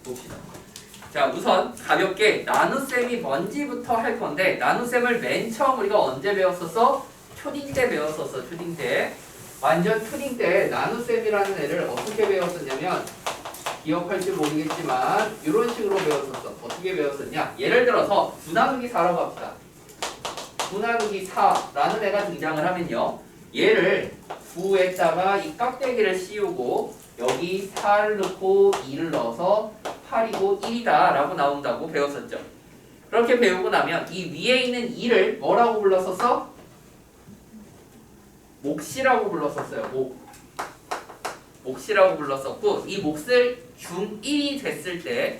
봅시다. 자, 우선 가볍게 나눗셈이 뭔지부터 할 건데, 나눗셈을 맨 처음 우리가 언제 배웠었어? 초딩 때 배웠었어. 초딩 때. 완전 초딩 때 나눗셈이라는 애를 어떻게 배웠었냐면, 기억할지 모르겠지만 이런 식으로 배웠었어. 어떻게 배웠었냐? 예를 들어서 9 나누기 4라고 합시다. 9 나누기 4라는 애가 등장을 하면요, 얘를 9에다가 이 깍대기를 씌우고 여기 4를 넣고 2를 넣어서 8이고 1이다 라고 나온다고 배웠었죠. 그렇게 배우고 나면 이 위에 있는 2를 뭐라고 불렀었어? 몫이라고 불렀었어요. 몫이라고 불렀었고, 이 몫을 중1이 됐을 때,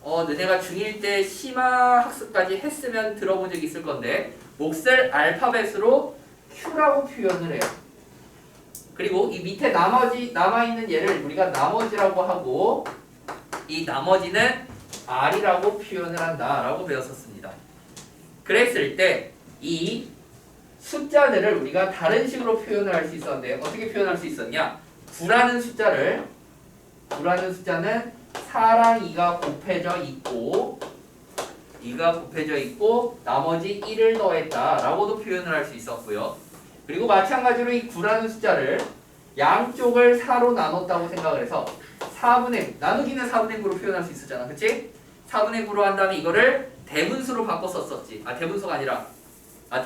너네가 중1 때 심화 학습까지 했으면 들어본 적이 있을 건데, 몫을 알파벳으로 Q라고 표현을 해요. 그리고 이 밑에 남아있는 얘를 우리가 나머지라고 하고, 이 나머지는 R이라고 표현을 한다 라고 배웠었습니다. 그랬을 때 이 숫자들을 우리가 다른 식으로 표현을 할 수 있었는데, 어떻게 표현할 수 있었냐? 9라는 숫자는 4랑 2가 곱해져 있고, 2가 곱해져 있고 나머지 1을 더했다 라고도 표현을 할 수 있었고요. 그리고 마찬가지로 이 9라는 숫자를 양쪽을 4로 나눴다고 생각을 해서 나누기는 4분의 9로 표현할 수 있었잖아. 그치? 4분의 9로 한 다음에 이거를 대분수로 바꿨었지. 대분수가 아니라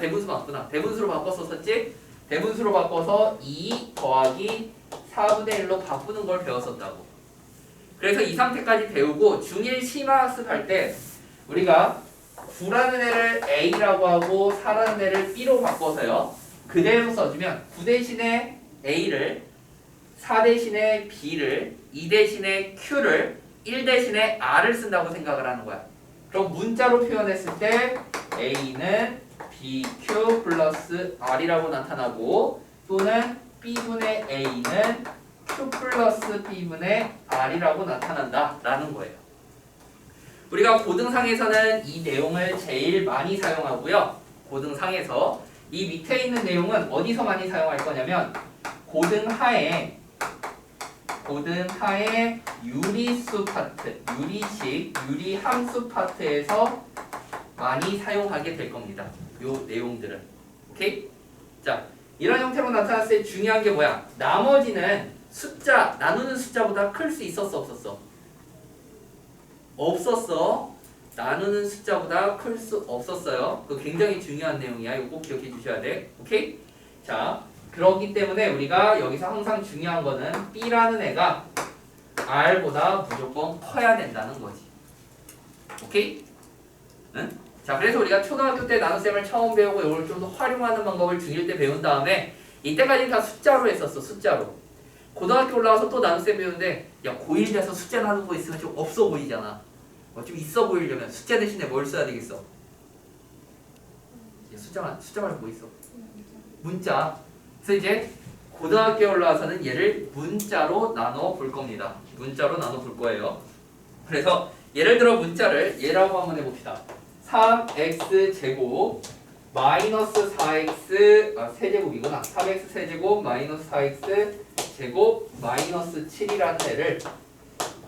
대분수 맞구나. 대분수로 바꿨었지. 대분수로 바꿔서 2 더하기 4분의 1로 바꾸는 걸 배웠었다고. 그래서 이 상태까지 배우고 중1 심화학습할 때 우리가 9라는 애를 A라고 하고 4라는 애를 B로 바꿔서요, 그대로 써주면 9 대신에 A를, 4 대신에 B를, 2 대신에 Q를, 1 대신에 R을 쓴다고 생각을 하는 거야. 그럼 문자로 표현했을 때 A는 BQ 플러스 R이라고 나타나고, 또는 B분의 A는 Q 플러스 B분의 R이라고 나타난다 라는 거예요. 우리가 고등상에서는 이 내용을 제일 많이 사용하고요. 고등상에서 이 밑에 있는 내용은 어디서 많이 사용할 거냐면 고등하에 유리수 파트, 유리함수 파트에서 많이 사용하게 될 겁니다. 요 내용들은. 오케이? 자, 이런 형태로 나타났을 때 중요한 게 뭐야? 나머지는 나누는 숫자보다 클 수 있었어, 없었어? 없었어. 나누는 숫자보다 클 수 없었어요. 그거 굉장히 중요한 내용이야. 이거 꼭 기억해 주셔야 돼. 오케이? 자, 그렇기 때문에 우리가 여기서 항상 중요한 거는 B라는 애가 R보다 무조건 커야 된다는 거지. 오케이? 응? 자, 그래서 우리가 초등학교 때 나눗셈을 처음 배우고 이걸 좀 더 활용하는 방법을 중1 때 배운 다음에, 이때까지는 다 숫자로 했었어. 숫자로. 고등학교 올라와서 또 나눗셈 배우는데, 야, 고1 돼서 숫자 나누는 거 있으면 좀 없어 보이잖아. 좀 있어 보이려면 숫자 대신에 뭘 써야 되겠어? 숫자 말고 뭐 있어? 문자. 그래서 이제 고등학교에 올라와서는 얘를 문자로 나눠 볼 겁니다. 문자로 나눠 볼 거예요. 그래서 예를 들어 문자를 얘라고 한번 해봅시다. 3x 제곱 마이너스 4x 세제곱이구나. 3x 세제곱 마이너스 4x 제곱 마이너스 7이라는 애를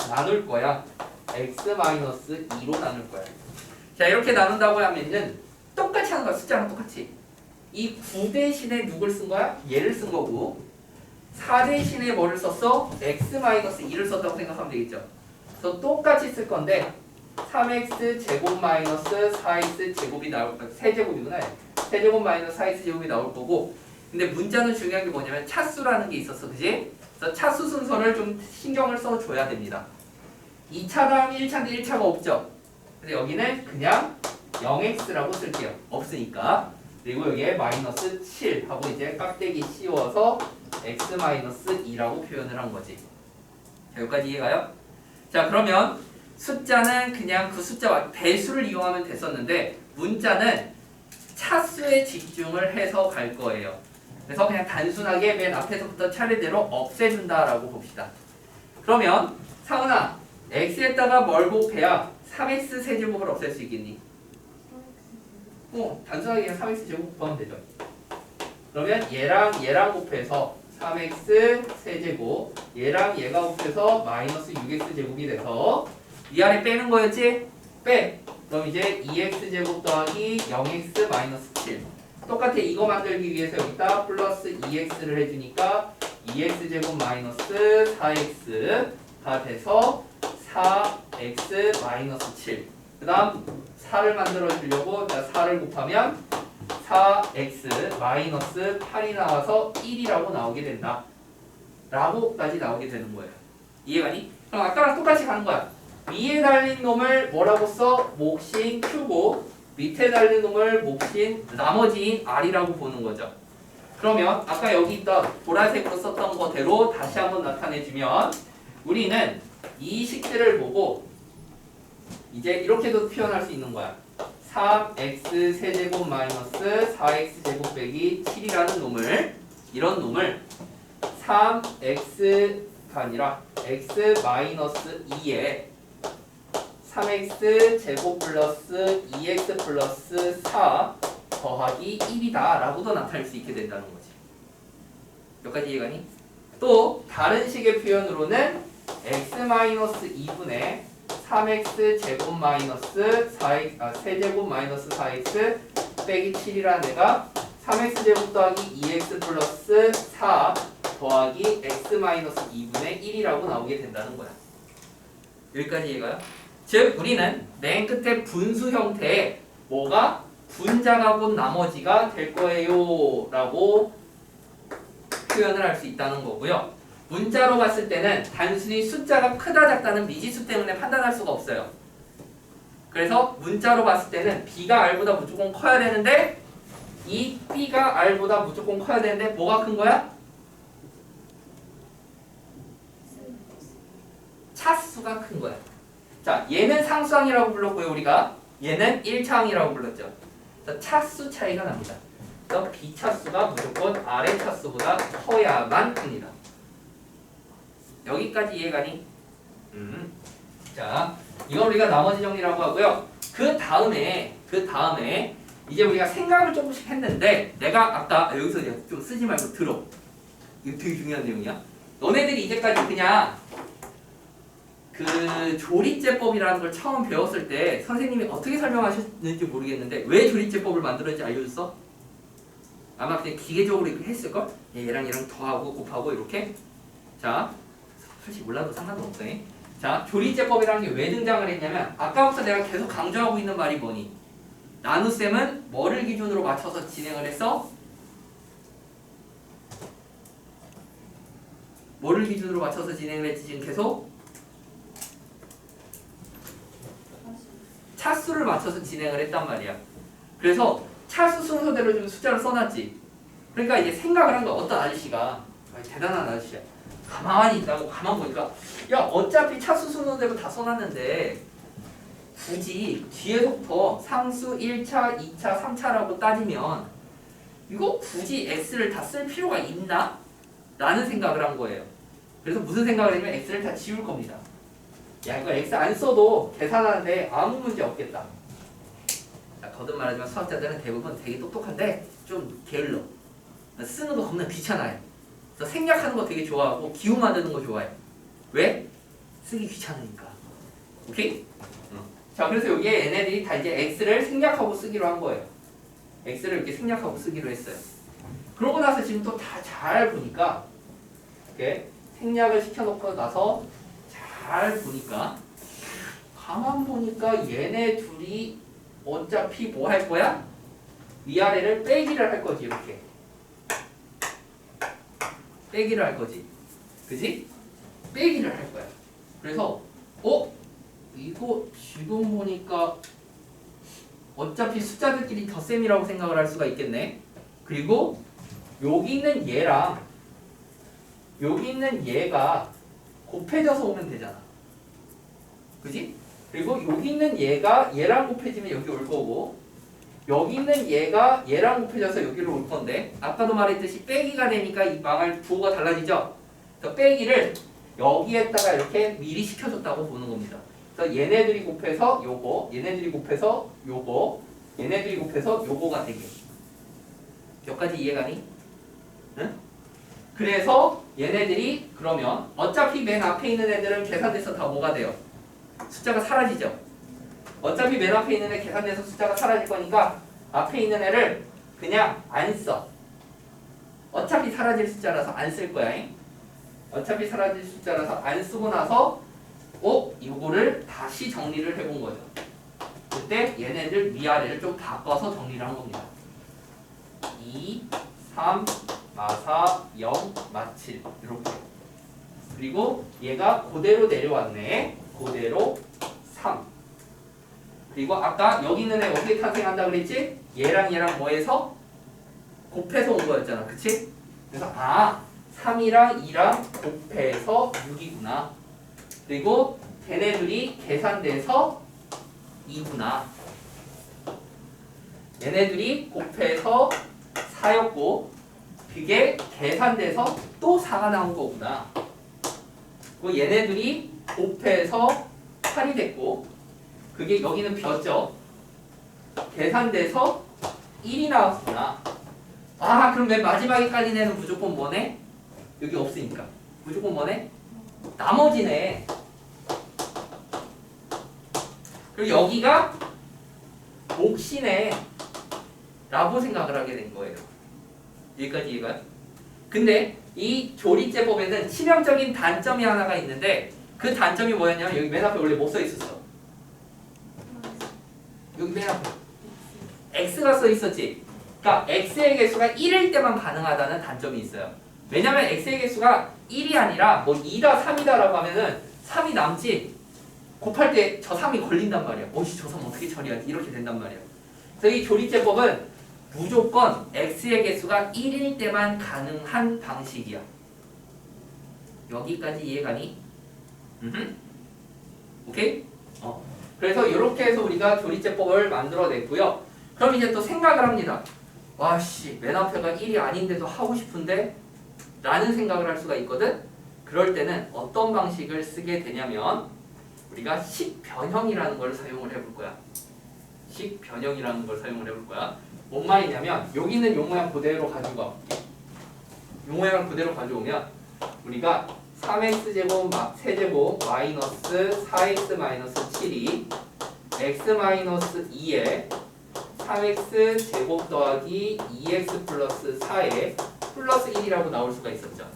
나눌 거야. x 마이너스 2로 나눌 거야. 자, 이렇게 나눈다고 하면은 똑같이 하는 거야. 숫자랑 똑같이. 이 9 대신에 누굴 쓴 거야? 얘를 쓴 거고, 4 대신에 뭐를 썼어? x 마이너스 2를 썼다고 생각하면 되겠죠. 그래서 똑같이 쓸 건데 3x 제곱 마이너스 4x 제곱이 나올 거야. 세제곱이구나. 세제곱 마이너스 4x 제곱이 나올 거고, 근데 문자는 중요한 게 뭐냐면 차수라는 게 있었어. 그지? 그래서 차수 순서를 좀 신경을 써줘야 됩니다. 2차랑 1차인데 1차가 없죠. 근데 여기는 그냥 0x라고 쓸게요. 없으니까. 그리고 여기에 마이너스 7 하고 이제 깍대기 씌워서 x 마이너스 2라고 표현을 한 거지. 자, 여기까지 이해가요? 자, 그러면 숫자는 그냥 그 숫자와 배수를 이용하면 됐었는데, 문자는 차수에 집중을 해서 갈 거예요. 그래서 그냥 단순하게 맨 앞에서부터 차례대로 없애준다라고 봅시다. 그러면 상은아, x에다가 뭘 곱해야 3x 세제곱을 없앨 수 있겠니? 단순하게 그냥 3x 제곱 곱하면 되죠. 그러면 얘랑 곱해서 3x 세제곱, 얘랑 얘가 곱해서 마이너스 6x 제곱이 돼서 위아래 빼는 거였지? 빼. 그럼 이제 2x제곱 더하기 0x 마이너스 7. 똑같아. 이거 만들기 위해서 여기다 플러스 2x를 해주니까 2x제곱 마이너스 4x가 돼서 4x 마이너스 7. 그 다음 4를 만들어 주려고 4를 곱하면 4x 마이너스 8이 나와서 1이라고 나오게 된다. 라고까지 나오게 되는 거예요. 이해가니? 그럼 아까랑 똑같이 가는 거야. 위에 달린 놈을 뭐라고 써? 몫인 Q고 밑에 달린 놈을 몫인 나머지인 R이라고 보는 거죠. 그러면 아까 여기 있던 보라색으로 썼던 거대로 다시 한번 나타내주면 우리는 이 식들을 보고 이제 이렇게도 표현할 수 있는 거야. 3x 세제곱 마이너스 4x 제곱 빼기 7이라는 놈을 이런 놈을 3x가 아니라 x 마이너스 2에 3x 제곱 플러스 2x 플러스 4 더하기 1이다 라고도 나타낼 수 있게 된다는 거지. 여기까지 이해가니? 또 다른 식의 표현으로는 x 마이너스 2분의 3x 제곱 마이너스 4x, 세제곱 마이너스 4x 빼기 7이라는 애가 3x 제곱 더하기 2x 플러스 4 더하기 x 마이너스 2분의 1이라고 나오게 된다는 거야. 여기까지 이해가요? 즉 우리는 맨 끝에 분수 형태의 뭐가 분자가 곧 나머지가 될 거예요 라고 표현을 할 수 있다는 거고요. 문자로 봤을 때는 단순히 숫자가 크다 작다는 미지수 때문에 판단할 수가 없어요. 그래서 문자로 봤을 때는 B가 R보다 무조건 커야 되는데 이 B가 R보다 무조건 커야 되는데 뭐가 큰 거야? 차수가 큰 거야. 자, 얘는 상수항이라고 불렀고요. 우리가 얘는 1차항이라고 불렀죠. 자, 차수 차이가 납니다. 그래서 B차수가 무조건 R의 차수보다 커야만 큽니다. 여기까지 이해가니? 자, 이건 우리가 나머지 정리라고 하고요. 그 다음에 이제 우리가 생각을 조금씩 했는데 내가 아까 여기서 좀 쓰지 말고 들어. 이거 되게 중요한 내용이야. 너네들이 이제까지 그냥 그 조리제법이라는 걸 처음 배웠을 때 선생님이 어떻게 설명하셨는지 모르겠는데 왜 조리제법을 만들었는지 알려줬어? 아마 그냥 기계적으로 이렇게 했을걸? 얘랑 더하고 곱하고 이렇게. 자, 사실 몰라도 상관은 없어요. 자, 조리제법이라는 게 왜 등장을 했냐면 아까부터 내가 계속 강조하고 있는 말이 뭐니? 나눗셈은 뭐를 기준으로 맞춰서 진행을 했어? 뭐를 기준으로 맞춰서 진행을 했지 지금 계속? 차수를 맞춰서 진행을 했단 말이야. 그래서 차수 순서대로 좀 숫자를 써놨지. 그러니까 이제 생각을 한 거야. 어떤 아저씨가 대단한 아저씨야. 가만히 있다고 가만 보니까 야 어차피 차수 순서대로 다 써놨는데 굳이 뒤에서부터 상수 1차, 2차, 3차라고 따지면 이거 굳이 x를 다 쓸 필요가 있나? 라는 생각을 한 거예요. 그래서 무슨 생각을 했냐면 x를 다 지울 겁니다. 야 이거 x 안 써도 계산하는데 아무 문제 없겠다. 자, 거듭 말하지만 수학자들은 대부분 되게 똑똑한데 좀 게을러. 쓰는 거 겁나 귀찮아요. 그래서 생략하는 거 되게 좋아하고 기호 만드는 거 좋아해. 왜? 쓰기 귀찮으니까. 오케이? 자, 그래서 여기에 얘네들이 다 이제 x를 생략하고 쓰기로 한 거예요. x를 이렇게 생략하고 쓰기로 했어요. 그러고 나서 지금 또 다 잘 보니까 이렇게 생략을 시켜놓고 나서 잘 보니까 가만 보니까 얘네 둘이 어차피 뭐 할 거야? 위아래를 빼기를 할 거지. 이렇게 빼기를 할 거지. 그지? 빼기를 할 거야. 그래서 이거 지금 보니까 어차피 숫자들끼리 덧셈이라고 생각을 할 수가 있겠네. 그리고 여기 있는 얘랑 여기 있는 얘가 곱해져서 오면 되잖아. 그지? 그리고 여기 있는 얘가 얘랑 곱해지면 여기 올 거고 여기 있는 얘가 얘랑 곱해져서 여기로 올 건데 아까도 말했듯이 빼기가 되니까 이 망할 부호가 달라지죠? 그래서 빼기를 여기에다가 이렇게 미리 시켜줬다고 보는 겁니다. 그래서 얘네들이 곱해서 요거, 얘네들이 곱해서 요거, 얘네들이 곱해서 요거가 되게. 여기까지 이해가니? 응? 그래서 얘네들이 그러면 어차피 맨 앞에 있는 애들은 계산돼서 다 뭐가 돼요? 숫자가 사라지죠. 어차피 맨 앞에 있는 애 계산돼서 숫자가 사라질 거니까 앞에 있는 애를 그냥 안 써. 어차피 사라질 숫자라서 안 쓸 거야. 어차피 사라질 숫자라서 안 쓰고 나서 이거를 다시 정리를 해본 거죠. 그때 얘네들 위아래를 좀 바꿔서 정리를 한 겁니다. 2, 3, 마4, 0, 마7 이렇게. 그리고 얘가 그대로 내려왔네. 그대로 3. 그리고 아까 여기 있는 애 어떻게 탄생한다 그랬지? 얘랑 얘랑 뭐해서? 곱해서 온 거였잖아. 그치? 그래서 3이랑 2랑 곱해서 6이구나. 그리고 걔네들이 계산돼서 2구나. 얘네들이 곱해서 4였고 그게 계산돼서 또 4가 나온 거구나. 그리고 얘네들이 곱해서 8이 됐고 그게 여기는 벼죠. 계산돼서 1이 나왔구나. 그럼 맨 마지막에 깔린 애는 무조건 뭐네? 여기 없으니까 무조건 뭐네? 나머지네. 그리고 여기가 몫이네 라고 생각을 하게 된 거예요. 여기까지 이해가요? 근데 이 조리제법에는 치명적인 단점이 하나가 있는데 그 단점이 뭐였냐면 여기 맨 앞에 원래 뭐 써 있었어? 여기 맨 앞에 x가 써 있었지. 그러니까 x의 개수가 1일 때만 가능하다는 단점이 있어요. 왜냐면 x의 개수가 1이 아니라 뭐 2다 3이다 라고 하면은 3이 남지 곱할 때 저 3이 걸린단 말이야. 저 3 어떻게 처리하지? 이렇게 된단 말이야. 그래서 이 조리제법은 무조건 x의 개수가 1일 때만 가능한 방식이야. 여기까지 이해가니? 오케이? 그래서 이렇게 해서 우리가 조리제법을 만들어냈고요. 그럼 이제 또 생각을 합니다. 맨 앞에가 1이 아닌데도 하고 싶은데? 라는 생각을 할 수가 있거든? 그럴 때는 어떤 방식을 쓰게 되냐면 우리가 식변형이라는 걸 사용을 해볼 거야. 식변형이라는 걸 사용을 해볼 거야. 뭔 말이냐면 여기 있는 요 모양 그대로 가지고 와. 요 모양을 그대로 가져오면 우리가 3x제곱 세제곱 마이너스 4x 마이너스 7이 x 마이너스 2에 3x 제곱 더하기 2x 플러스 4에 플러스 1이라고 나올 수가 있었죠.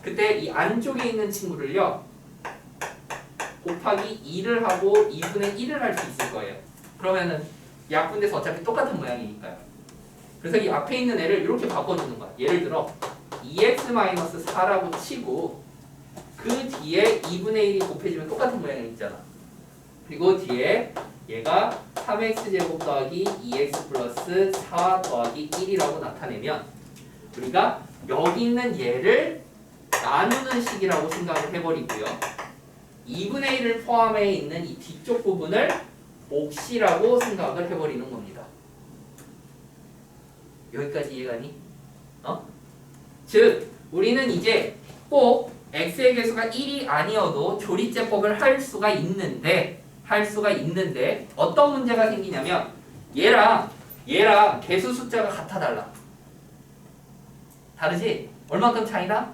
그때 이 안쪽에 있는 친구를요 곱하기 2를 하고 2분의 1을 할 수 있을 거예요. 그러면은 약분돼서 어차피 똑같은 모양이니까요. 그래서 이 앞에 있는 애를 이렇게 바꿔주는 거야. 예를 들어 2x-4라고 치고 그 뒤에 2분의 1이 곱해지면 똑같은 모양이 있잖아. 그리고 뒤에 얘가 3x제곱 더하기 2x 플러스 4 더하기 1이라고 나타내면 우리가 여기 있는 얘를 나누는 식이라고 생각을 해버리고요. 2분의 1을 포함해 있는 이 뒤쪽 부분을 몫이라고 생각을 해버리는 겁니다. 여기까지 이해가니? 즉 우리는 이제 꼭 x의 개수가 1이 아니어도 조리제법을 할 수가 있는데 어떤 문제가 생기냐면 얘랑 개수 숫자가 같아 달라. 다르지? 얼만큼 차이나?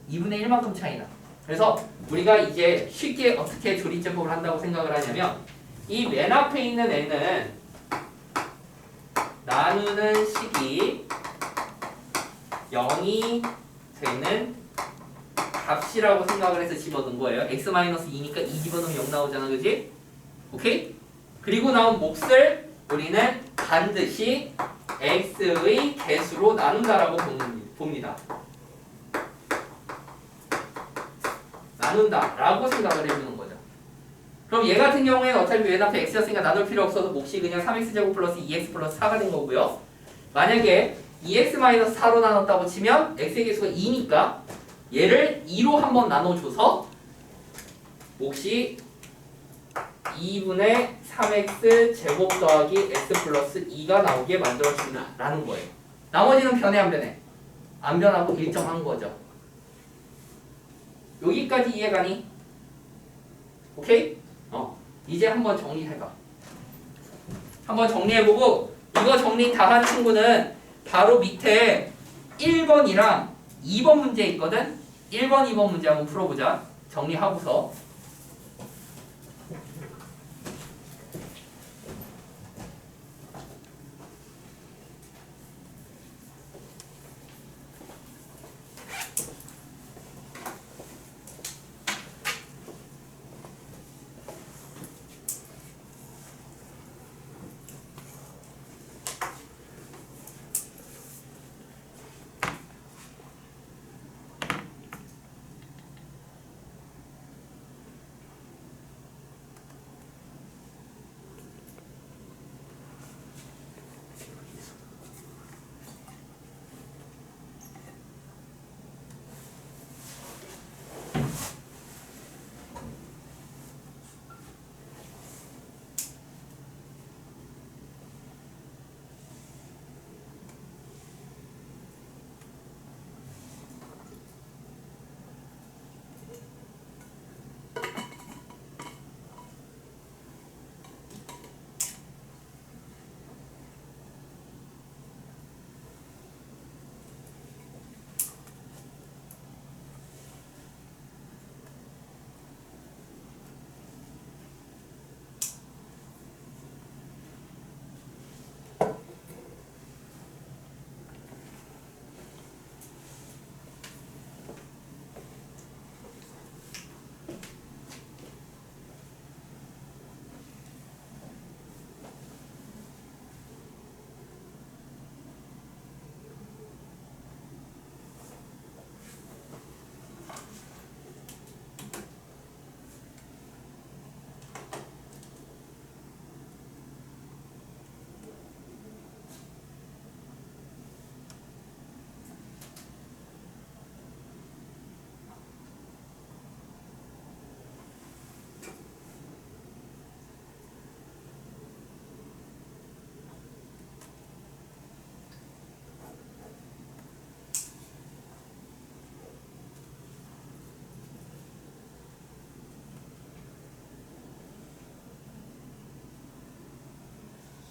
2분의 1만큼 차이나. 그래서 우리가 이제 쉽게 어떻게 조리제법을 한다고 생각을 하냐면 이 맨 앞에 있는 애는 나누는 식이 0이 되는 값이라고 생각을 해서 집어넣은 거예요. x-2니까 2 집어넣으면 0 나오잖아. 그지? 오케이? 그리고 나온 몫을 우리는 반드시 x의 개수로 나눈다라고 봅니다. 나눈다 라고 생각을 해주는 거죠. 그럼 얘 같은 경우에는 어차피 맨 앞에 x였으니까 나눌 필요 없어서 몫이 그냥 3x제곱 플러스 2x 플러스 4가 된 거고요. 만약에 2x-4로 나눴다고 치면 x의 개수가 2니까 얘를 2로 한번 나눠줘서 몫이 2분의 3x 제곱 더하기 x 플러스 2가 나오게 만들어준다 라는 거예요. 나머지는 변해 안 변해? 안 변하고 일정한 거죠. 여기까지 이해가니? 오케이? 이제 한번 정리해봐. 한번 정리해보고 이거 정리 다 한 친구는 바로 밑에 1번이랑 2번 문제 있거든? 1번, 2번 문제 한번 풀어보자. 정리하고서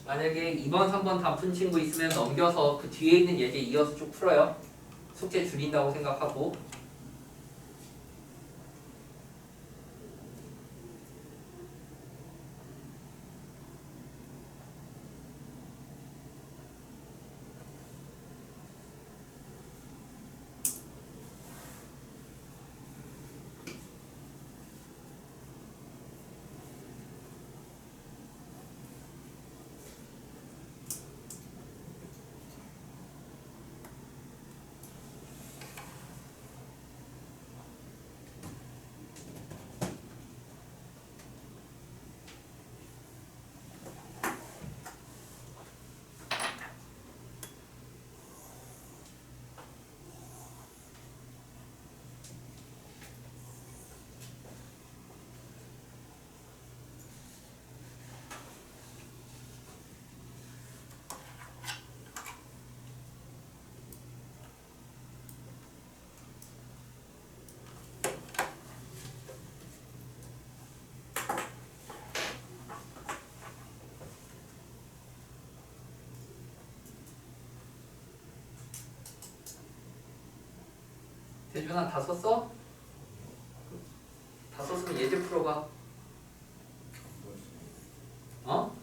만약에 2번, 3번 다 푼 친구 있으면 넘겨서 그 뒤에 있는 예제 이어서 쭉 풀어요. 숙제 줄인다고 생각하고. 대준아 다 썼어? 다 썼으면 예제 풀어봐. 어?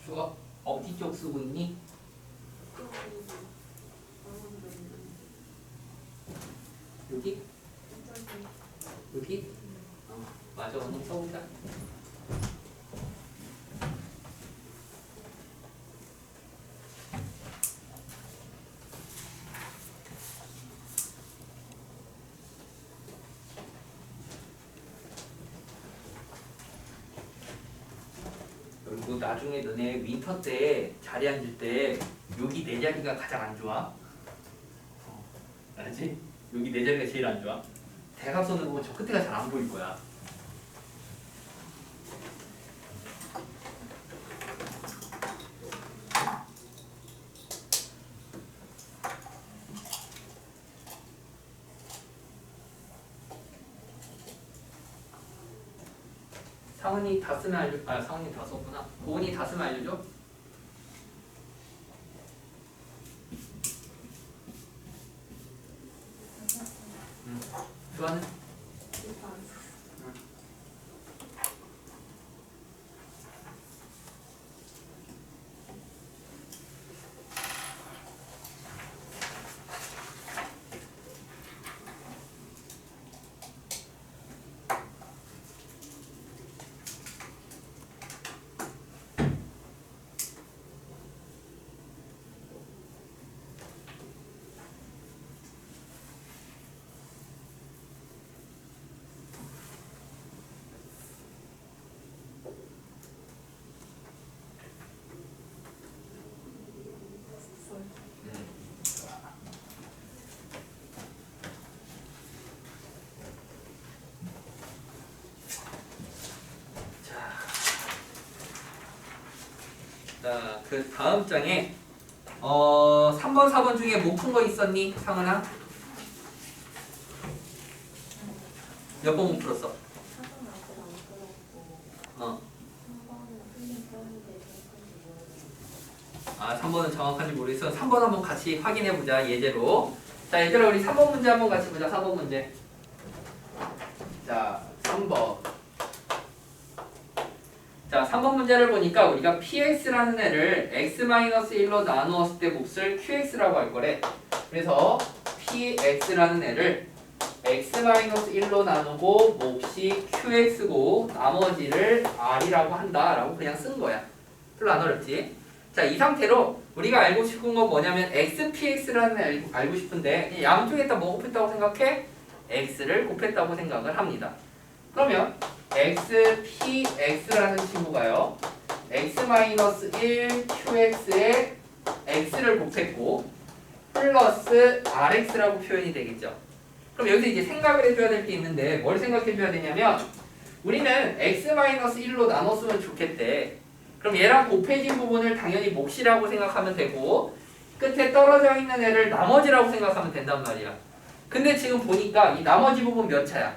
주아 어디 쪽 쓰고 있니? 여기? 여기? 맞아, 오늘 써보자. 그리고 나중에 너네 윈터 때 자리 앉을 때 여기 내 자리가 가장 안 좋아. 알지? 여기 내 자리가 제일 안 좋아. 대각선으로 보면 저 끝에가 잘 안 보일 거야. 상은이 다 쓰면 상은이 다 썼구나. 고은이 다 쓰면 알려줘. 주아는? 그 다음 장에 3번, 4번 중에 못 푼 거 있었니? 상은아? 몇 번 못 풀었어? 어. 3번은 정확한지 모르겠어. 3번 한번 같이 확인해보자. 예제로. 자, 얘들아 우리 3번 문제 한번 같이 보자. 3번 문제. 자, 3번. 자, 3번 문제를 보니까 우리가 px라는 애를 x-1로 나누었을 때 몫을 qx라고 할 거래. 그래서 px라는 애를 x-1로 나누고 몫이 qx고 나머지를 r이라고 한다라고 그냥 쓴 거야. 별로 안 어렵지? 자, 이 상태로 우리가 알고 싶은 건 뭐냐면 xpx라는 애 알고 싶은데 양쪽에다 뭐 곱했다고 생각해? x를 곱했다고 생각을 합니다. 그러면 xpx라는 친구가요 x-1 qx에 x를 곱했고 플러스 rx라고 표현이 되겠죠. 그럼 여기서 이제 생각을 해줘야 될 게 있는데 뭘 생각해줘야 되냐면 우리는 x-1로 나눴으면 좋겠대. 그럼 얘랑 곱해진 부분을 당연히 몫이라고 생각하면 되고 끝에 떨어져 있는 애를 나머지라고 생각하면 된단 말이야. 근데 지금 보니까 이 나머지 부분 몇 차야?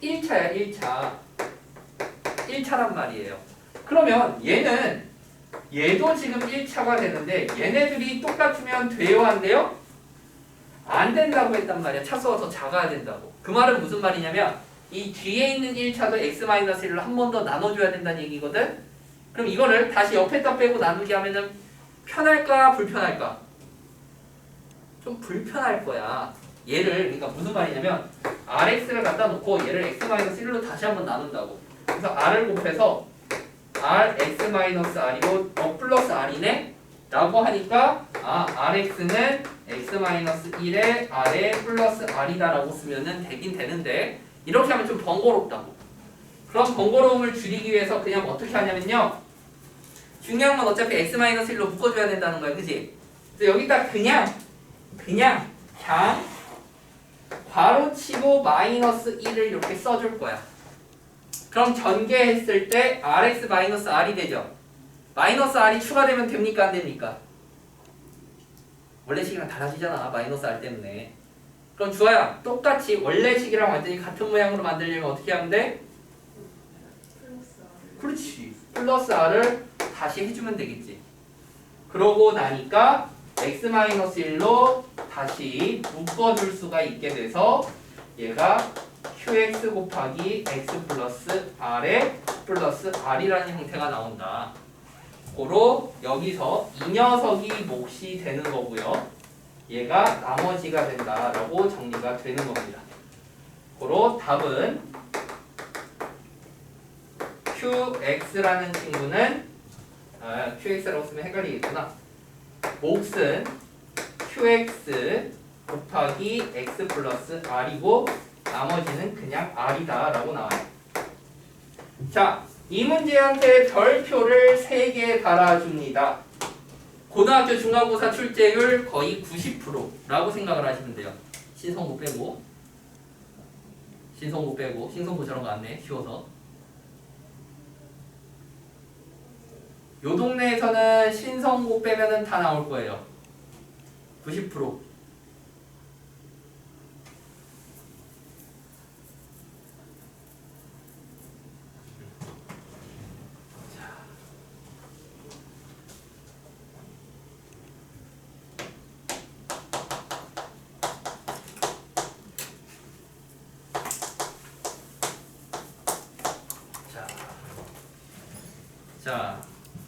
1차야 1차. 1차란 말이에요. 그러면 얘도 지금 1차가 되는데 얘네들이 똑같으면 돼요 안 돼요? 안 된다고 했단 말이야. 차수가 더 작아야 된다고. 그 말은 무슨 말이냐면 이 뒤에 있는 1차도 x-1로 한 번 더 나눠줘야 된다는 얘기거든? 그럼 이거를 다시 옆에다 빼고 나누게 하면은 편할까 불편할까? 좀 불편할 거야. 얘를 그러니까 무슨 말이냐면 rx를 갖다 놓고 얘를 x-1로 다시 한번 나눈다고. 그래서 r을 곱해서 rx-r이고 플러스 r이네? 라고 하니까 rx는 x-1에 r에 플러스 r이다 라고 쓰면은 되긴 되는데 이렇게 하면 좀 번거롭다고. 그럼 번거로움을 줄이기 위해서 그냥 어떻게 하냐면요 중요한 건 어차피 x-1로 묶어줘야 된다는 거야. 그치? 그래서 여기다 그냥 괄호치고 마이너스 1을 이렇게 써줄 거야. 그럼 전개했을 때 rx 마이너스 r이 되죠. 마이너스 r이 추가되면 됩니까 안 됩니까? 원래 식이랑 달라지잖아 마이너스 r 때문에. 그럼 주아야 똑같이 원래 식이랑 완전히 같은 모양으로 만들려면 어떻게 하면 돼? 그렇지. 플러스 r을 다시 해주면 되겠지. 그러고 나니까 x-1로 다시 묶어줄 수가 있게 돼서 얘가 qx 곱하기 x 플러스 r에 플러스 r이라는 형태가 나온다. 고로 여기서 이 녀석이 몫이 되는 거고요. 얘가 나머지가 된다라고 정리가 되는 겁니다. 고로 답은 qx라는 친구는 qx라고 쓰면 헷갈리겠구나. 몫은 qx 곱하기 x 플러스 r이고 나머지는 그냥 r이다 라고 나와요. 자, 이 문제한테 별표를 3개 달아줍니다. 고등학교 중간고사 출제율 거의 90%라고 생각을 하시면 돼요. 신성고 빼고 신성고 저런 거 안 내. 쉬워서. 요 동네에서는 신성고 빼면은 다 나올 거예요. 90%. 자,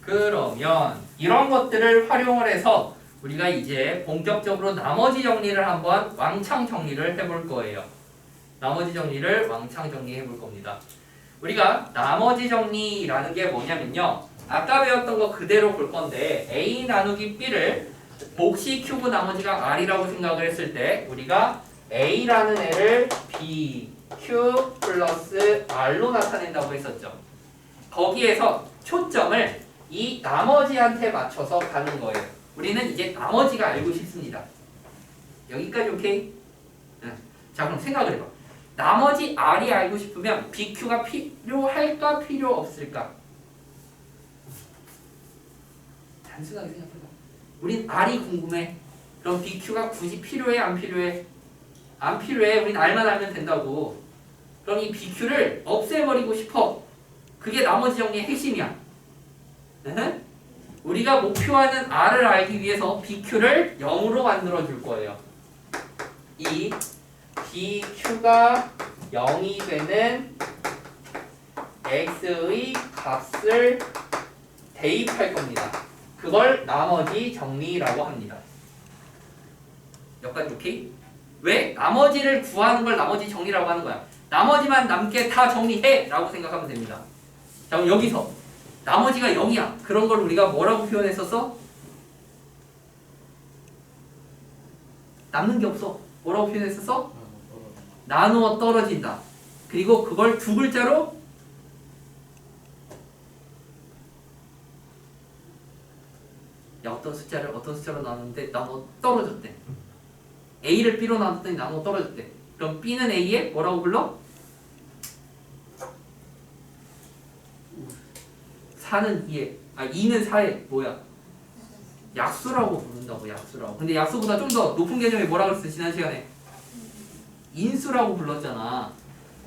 그러면 이런 것들을 활용을 해서 우리가 이제 본격적으로 나머지 정리를 한번 왕창 정리를 해볼 거예요. 나머지 정리를 왕창 정리해 볼 겁니다. 우리가 나머지 정리라는 게 뭐냐면요. 아까 배웠던 거 그대로 볼 건데 A 나누기 B를 몫이 Q고 나머지가 R이라고 생각을 했을 때 우리가 A라는 애를 B, Q 플러스 R로 나타낸다고 했었죠. 거기에서 초점을 이 나머지한테 맞춰서 가는 거예요. 우리는 이제 나머지가 알고 싶습니다. 여기까지 오케이? 자, 그럼 생각을 해봐. 나머지 R이 알고 싶으면 BQ가 필요할까 필요 없을까? 단순하게 생각해봐. 우린 R이 궁금해. 그럼 BQ가 굳이 필요해? 안 필요해? 안 필요해. 우린 R만 알면 된다고. 그럼 이 BQ를 없애버리고 싶어. 그게 나머지 정리의 핵심이야. 우리가 목표하는 R을 알기 위해서 BQ를 0으로 만들어 줄 거예요. 이 BQ가 0이 되는 X의 값을 대입할 겁니다. 그걸 나머지 정리라고 합니다. 여기까지 오케이? 왜? 나머지를 구하는 걸 나머지 정리라고 하는 거야. 나머지만 남게 다 정리해! 라고 생각하면 됩니다. 자, 그럼 여기서 나머지가 0이야. 그런 걸 우리가 뭐라고 표현했었어? 남는 게 없어. 뭐라고 표현했었어? 나누어 떨어진다. 그리고 그걸 두 글자로 야, 어떤 숫자로 나눴는데 나누어 떨어졌대. A를 B로 나눴더니 나누어 떨어졌대. 그럼 B는 A에 뭐라고 불러? 4는 2에 2는 4에 뭐야? 약수라고 부른다고. 약수라고. 근데 약수보다 좀 더 높은 개념에 뭐라고 그랬어? 지난 시간에 인수라고 불렀잖아.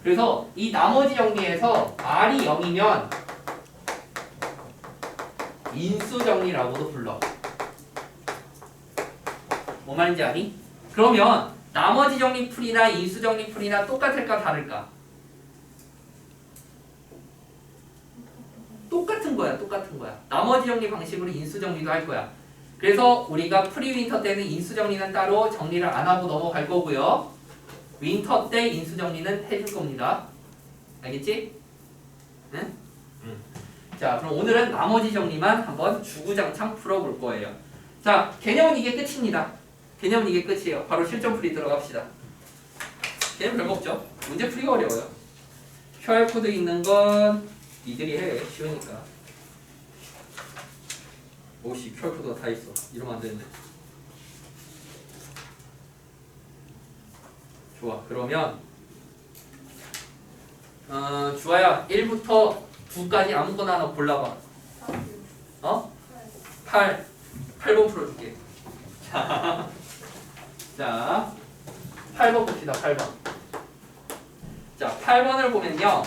그래서 이 나머지 정리에서 R이 0이면 인수 정리라고도 불러. 뭐 말인지 아니? 그러면 나머지 정리 풀이나 인수 정리 풀이나 똑같을까 다를까? 똑같은 거야. 나머지 정리 방식으로 인수 정리도 할 거야. 그래서 우리가 프리 윈터 때는 인수 정리는 따로 정리를 안 하고 넘어갈 거고요. 윈터 때 인수 정리는 해줄 겁니다. 알겠지? 응? 자, 그럼 오늘은 나머지 정리만 한번 주구장창 풀어볼 거예요. 자, 개념은 이게 끝입니다. 개념은 이게 끝이에요. 바로 실전 풀이 들어갑시다. 개념 별거 없죠? 문제 풀이가 어려워요. QR코드 있는 건 니들이 해. 쉬우니까. 오씨, QR코드가 다 있어. 이러면 안 되는데. 좋아. 그러면 주아야 1부터 9까지 아무거나 하나 골라봐. 8번 풀어줄게. 자 8번 봅시다. 8번. 자 8번을 보면요,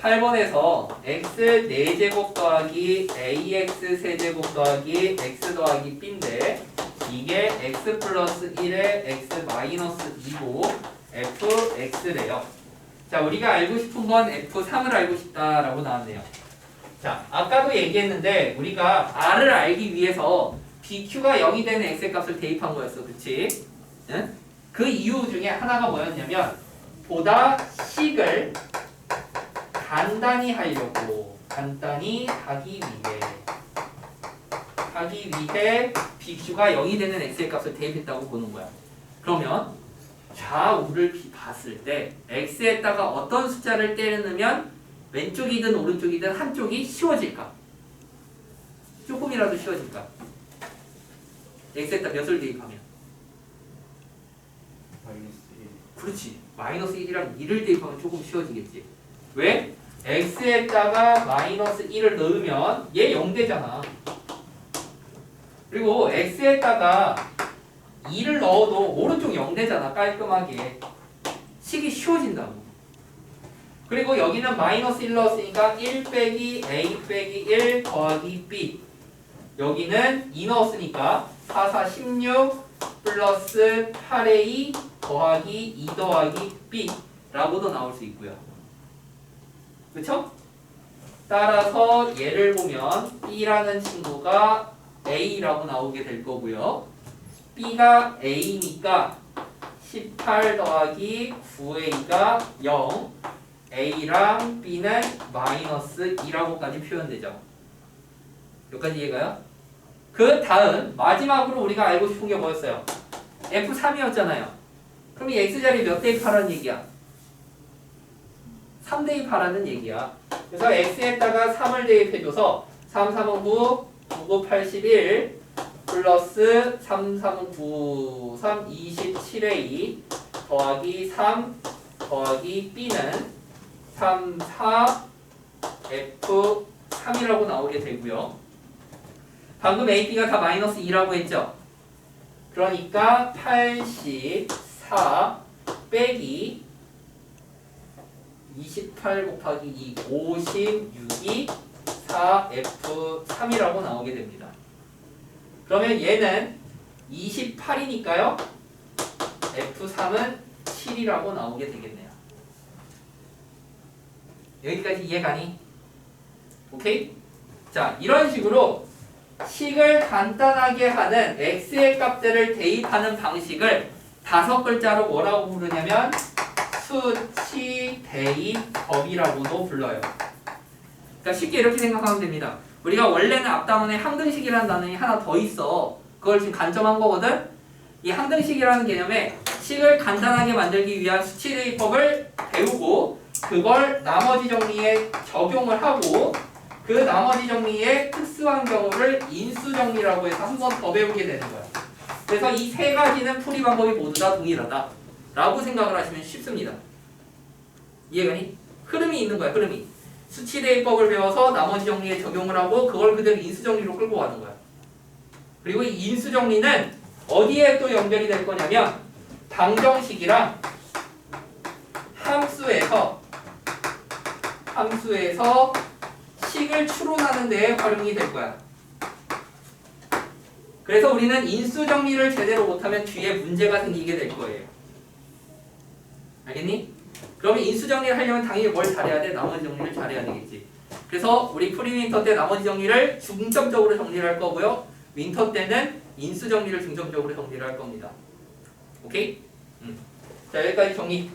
8번에서 x 4제곱 더하기 ax 세제곱 더하기 x 더하기 b인데 이게 x 플러스 1에 x 마이너스 2고 fx래요. 자, 우리가 알고 싶은 건 f3을 알고 싶다라고 나왔네요. 자, 아까도 얘기했는데 우리가 r을 알기 위해서 bq가 0이 되는 x의 값을 대입한 거였어. 그치? 응? 그 이유 중에 하나가 뭐였냐면 보다 식을 간단히 하려고, 간단히 하기 위해 bq가 0이 되는 x의 값을 대입했다고 보는 거야. 그러면 좌우를 봤을 때 x에다가 어떤 숫자를 때려넣으면 왼쪽이든 오른쪽이든 한쪽이 쉬워질까? 조금이라도 쉬워질까? x에다 몇을 대입하면? 그렇지. 마이너스 1이랑 2를 대입하면 조금 쉬워지겠지. 왜? x에다가 마이너스 1을 넣으면 얘 0되잖아. 그리고 x에다가 2를 넣어도 오른쪽 0되잖아. 깔끔하게. 식이 쉬워진다고. 그리고 여기는 마이너스 1 넣었으니까 1 빼기 a 빼기 1 더하기 b. 여기는 2 넣었으니까 4, 4, 16 플러스 8a 더하기 2 더하기 b 라고도 나올 수 있고요. 그쵸? 따라서 얘를 보면 b라는 친구가 a라고 나오게 될 거고요. b가 a니까 18 더하기 9a가 0, a랑 b는 마이너스 2라고까지 표현되죠. 여기까지 이해가요? 그 다음 마지막으로 우리가 알고 싶은 게 뭐였어요? f3이었잖아요. 그럼 이 x자리 몇 대입하라는 얘기야? 3 대입하라는 얘기야. 그래서 x에다가 3을 대입해줘서 3, 3은 9, 9, 9, 81 플러스 3, 3은 9, 3, 27a 더하기 3 더하기 b는 3, 4, f3이라고 나오게 되고요. 방금 AB가 다 마이너스 2라고 했죠? 그러니까 84 빼기 28 곱하기 2 56이 4F3이라고 나오게 됩니다. 그러면 얘는 28이니까요. F3은 7이라고 나오게 되겠네요. 여기까지 이해가니? 오케이? 자, 이런 식으로 식을 간단하게 하는 x의 값들을 대입하는 방식을 5글자로 뭐라고 부르냐면 수치 대입법이라고도 불러요. 그러니까 쉽게 이렇게 생각하면 됩니다. 우리가 원래는 앞단원에 항등식이라는 단원이 하나 더 있어. 그걸 지금 간점한 거거든. 이 항등식이라는 개념에 식을 간단하게 만들기 위한 수치 대입법을 배우고 그걸 나머지 정리에 적용을 하고 그 나머지 정리의 특수한 경우를 인수 정리라고 해서 한 번 더 배우게 되는 거야. 그래서 이 세 가지는 풀이 방법이 모두 다 동일하다 라고 생각을 하시면 쉽습니다. 이해가니? 흐름이 있는 거야. 흐름이. 수치 대입법을 배워서 나머지 정리에 적용을 하고 그걸 그대로 인수 정리로 끌고 가는 거야. 그리고 이 인수 정리는 어디에 또 연결이 될 거냐면 방정식이랑 함수에서 식을 추론하는 데에 활용이 될 거야. 그래서 우리는 인수 정리를 제대로 못하면 뒤에 문제가 생기게 될 거예요. 알겠니? 그러면 인수 정리를 하려면 당연히 뭘 잘해야 돼? 나머지 정리를 잘해야 되겠지. 그래서 우리 프리윈터 때 나머지 정리를 중점적으로 정리를 할 거고요. 윈터 때는 인수 정리를 중점적으로 정리를 할 겁니다. 오케이? 자, 여기까지 정리.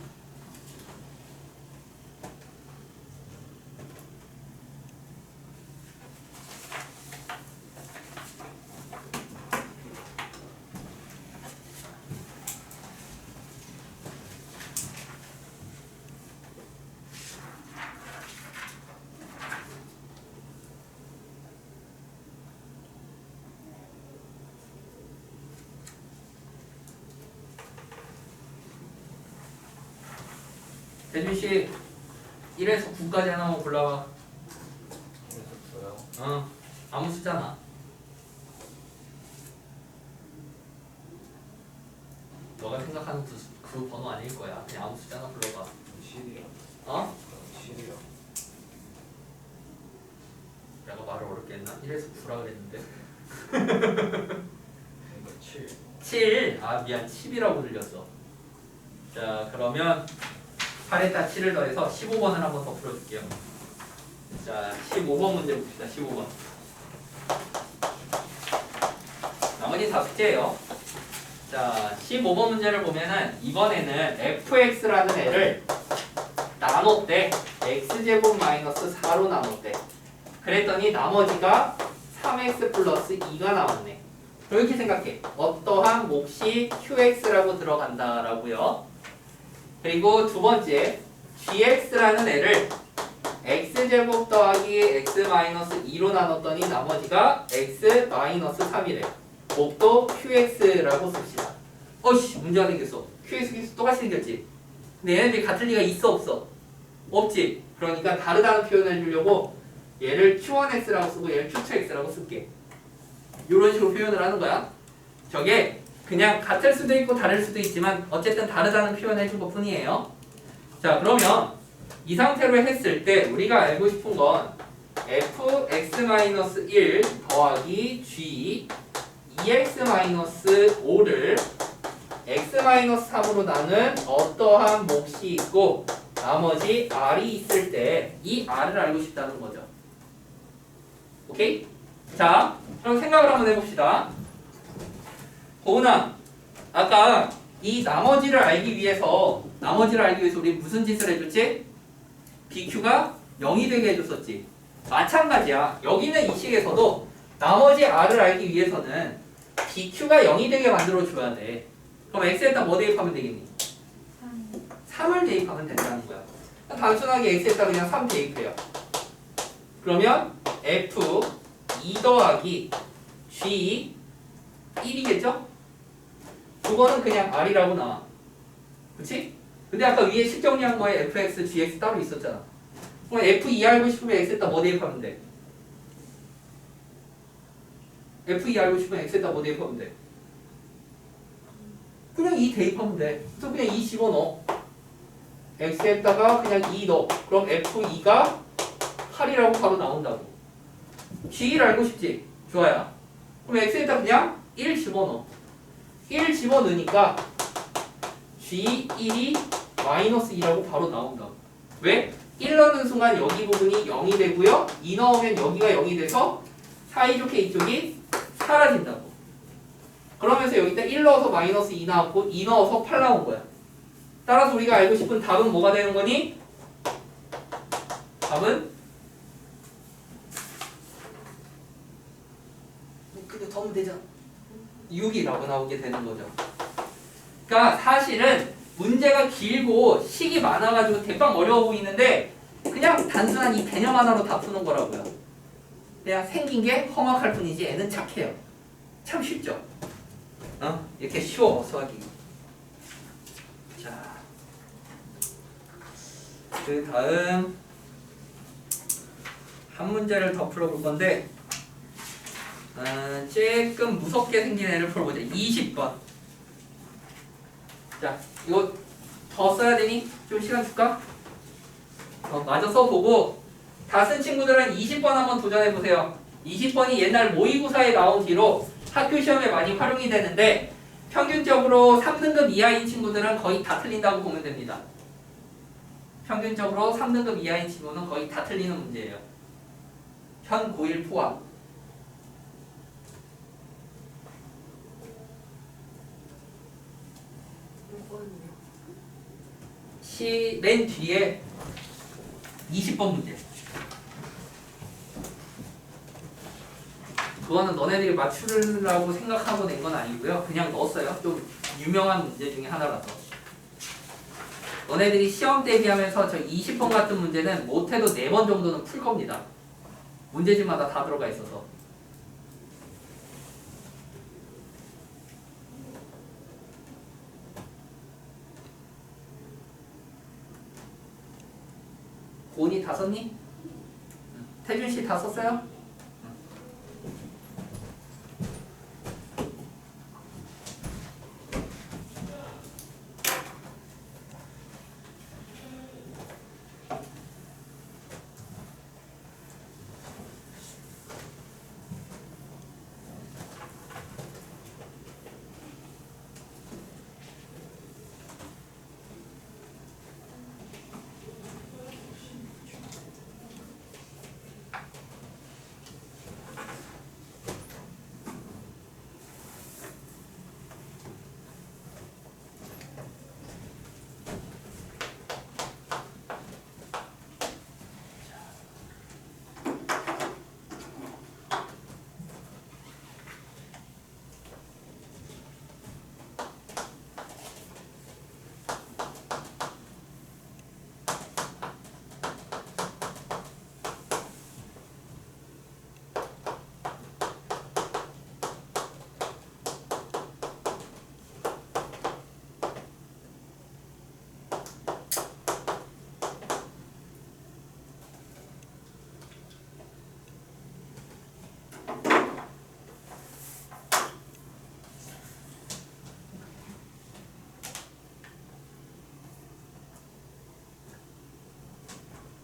대준씨 1에서 9까지 하나만 골라봐. 1에서 9요? 아무 숫자나. 너가 생각하는 그 번호 아닐 거야. 그냥 아무 숫자나 불러봐. 7이요. 어? 7이요. 내가 말을 어렵게 했나? 1에서 9라 그랬는데. 그러니까 7. 7. 아 미안 10이라고 들렸어. 자 그러면 8에다 7을 더해서 15번을 한번 더 풀어줄게요. 자 15번 문제 봅시다. 15번. 나머지 다 숙제예요. 자 15번 문제를 보면은 이번에는 fx라는 애를 나눴대. x제곱 마이너스 4로 나눴대. 그랬더니 나머지가 3x 플러스 2가 나왔네. 이렇게 생각해. 어떠한 몫이 qx라고 들어간다라고요. 그리고 두 번째 gx라는 애를 x제곱 더하기 x 마이너스 2로 나눴더니 나머지가 x 마이너스 3이래. 몫도 qx라고 씁시다. 어이씨 문제가 생겼어. qx 똑같이 생겼지. 근데 얘네들이 같을 리가 있어 없어? 없지. 그러니까 다르다는 표현을 해주려고 얘를 q1x라고 쓰고 얘를 q2x라고 쓸게. 이런 식으로 표현을 하는 거야. 저게 그냥 같을 수도 있고 다를 수도 있지만 어쨌든 다르다는 표현을 해준 것 뿐이에요. 자 그러면 이 상태로 했을 때 우리가 알고 싶은 건 fx-1 더하기 g 2x-5를 x-3으로 나눈 어떠한 몫이 있고 나머지 r이 있을 때 이 r을 알고 싶다는 거죠. 오케이? 자 그럼 생각을 한번 해봅시다. 고은아 아까 이 나머지를 알기 위해서 우리 무슨 짓을 해줬지? BQ가 0이 되게 해줬었지. 마찬가지야. 여기는 이 식에서도 나머지 R을 알기 위해서는 BQ가 0이 되게 만들어줘야 돼. 그럼 X에다 뭐 대입하면 되겠니? 3을 대입하면 된다는 거야. 단순하게 X에다 그냥 3 대입해요. 그러면 F 2 더하기 G 1이겠죠? 그거는 그냥 R이라고 나와. 그치? 근데 아까 위에 식 정리한 거에 fx, gx 따로 있었잖아. 그럼 f2 알고 싶으면 x에다 뭐 대입하면 돼? F2 알고 싶으면 X에다 뭐 대입하면 돼? 그냥 2 대입하면 돼. 그래서 그냥 2 집어넣어. X에다가 그냥 2 넣어. 그럼 F2가 8이라고 바로 나온다고. G1 알고 싶지? 좋아요. 그럼 X에다 그냥 1 집어넣어. 1 집어넣으니까 G1이 마이너스 2라고 바로 나온다고. 왜? 1 넣는 순간 여기 부분이 0이 되고요. 2 넣으면 여기가 0이 돼서 사이좋게 이쪽이 사라진다고. 그러면서 여기다 1 넣어서 마이너스 2 나왔고 2 넣어서 8 나온 거야. 따라서 우리가 알고 싶은 답은 뭐가 되는 거니? 답은 근데 더하면 되잖아. 6이라고 나오게 되는 거죠. 그러니까 사실은 문제가 길고 식이 많아가지고 대빵 어려워 보이는데 그냥 단순한 이 개념 하나로 다 푸는 거라고요. 그냥 생긴 게 험악할 뿐이지 애는 착해요. 참 쉽죠? 이렇게 쉬워 수학이. 자, 그 다음 한 문제를 더 풀어볼 건데 조금 무섭게 생긴 애를 풀어보자. 20번. 자, 이거 더 써야 되니? 좀 시간 줄까? 마저 써보고 다 쓴 친구들은 20번 한번 도전해보세요. 20번이 옛날 모의고사에 나온 뒤로 학교 시험에 많이 활용이 되는데 평균적으로 3등급 이하인 친구들은 거의 다 틀린다고 보면 됩니다. 평균적으로 3등급 이하인 친구는 거의 다 틀리는 문제예요. 현 고1 포함. 맨 뒤에 20번 문제. 그거는 너네들이 맞추려고 생각하고 낸 건 아니고요. 그냥 넣었어요. 좀 유명한 문제 중에 하나라서. 너네들이 시험 대비하면서 저 20번 같은 문제는 못해도 4번 정도는 풀 겁니다. 문제집마다 다 들어가 있어서. 고은이 다 썼니? 태준 씨 다 썼어요?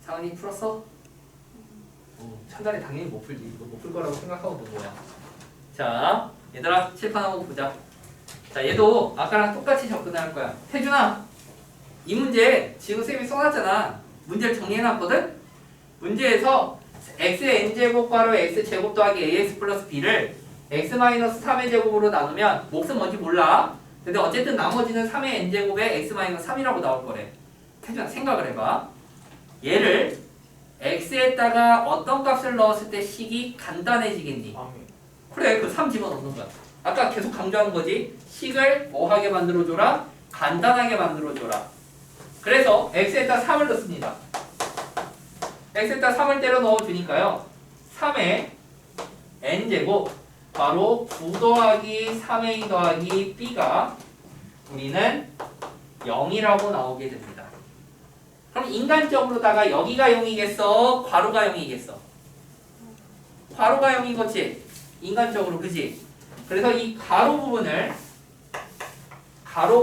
사은이 풀었어? 첫날에 당연히 못 풀지. 이거 못 풀 거라고 생각하고 본 거야. 자, 얘들아 칠판 한번 보자. 자, 얘도 아까랑 똑같이 접근할 거야. 태준아, 이 문제 지금 쌤이 써놨잖아. 문제를 정리해놨거든? 문제에서 x의 n제곱 괄호 x제곱 더하기 ax 플러스 b를 x-3의 제곱으로 나누면 몫은 뭔지 몰라. 근데 어쨌든 나머지는 3의 n제곱에 x-3이라고 나올 거래. 태준아 생각을 해봐. 얘를 x에다가 어떤 값을 넣었을 때 식이 간단해지겠니? 그래, 그 3 집어넣는 거야. 아까 계속 강조하는 거지. 식을 뭐하게 만들어줘라? 간단하게 만들어줘라. 그래서 x에다 3을 넣습니다. x에다 3을 때려 넣어주니까요. 3의 n제곱 바로 9 더하기 3a 더하기 b가 우리는 0이라고 나오게 됩니다. 그럼 인간적으로다가 여기가 0이겠어? 괄호가 0이겠어? 괄호가 0이겠지? 인간적으로 그지? 그래서 이 가로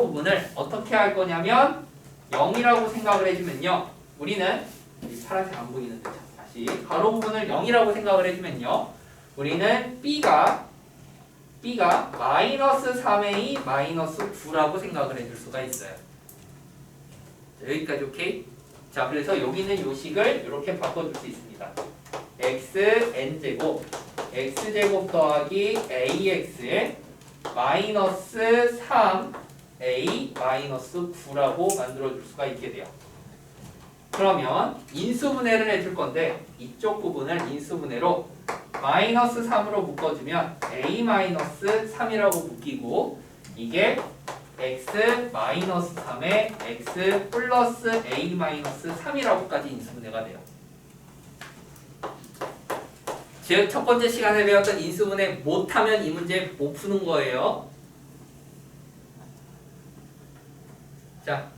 부분을 어떻게 할 거냐면 0이라고 생각을 해주면요. 우리는 이 파란색 안 보이는데 다시 가로 부분을 0이라고 생각을 해주면요. 우리는 B가 마이너스 3A 마이너스 9라고 생각을 해줄 수가 있어요. 자, 여기까지 오케이? 자, 그래서 여기는 요식을 이렇게 바꿔줄 수 있습니다. xn제곱 x제곱 더하기 ax에 마이너스 3a 마이너스 9라고 만들어줄 수가 있게 돼요. 그러면 인수분해를 해줄 건데 이쪽 부분을 인수분해로 마이너스 3으로 묶어주면 a 마이너스 3이라고 묶이고 이게 x 마이너스 3에 x 플러스 a 마이너스 3이라고까지 인수분해가 돼요. 즉 첫 번째 시간에 배웠던 인수분해 못하면 이 문제 못 푸는 거예요. 자,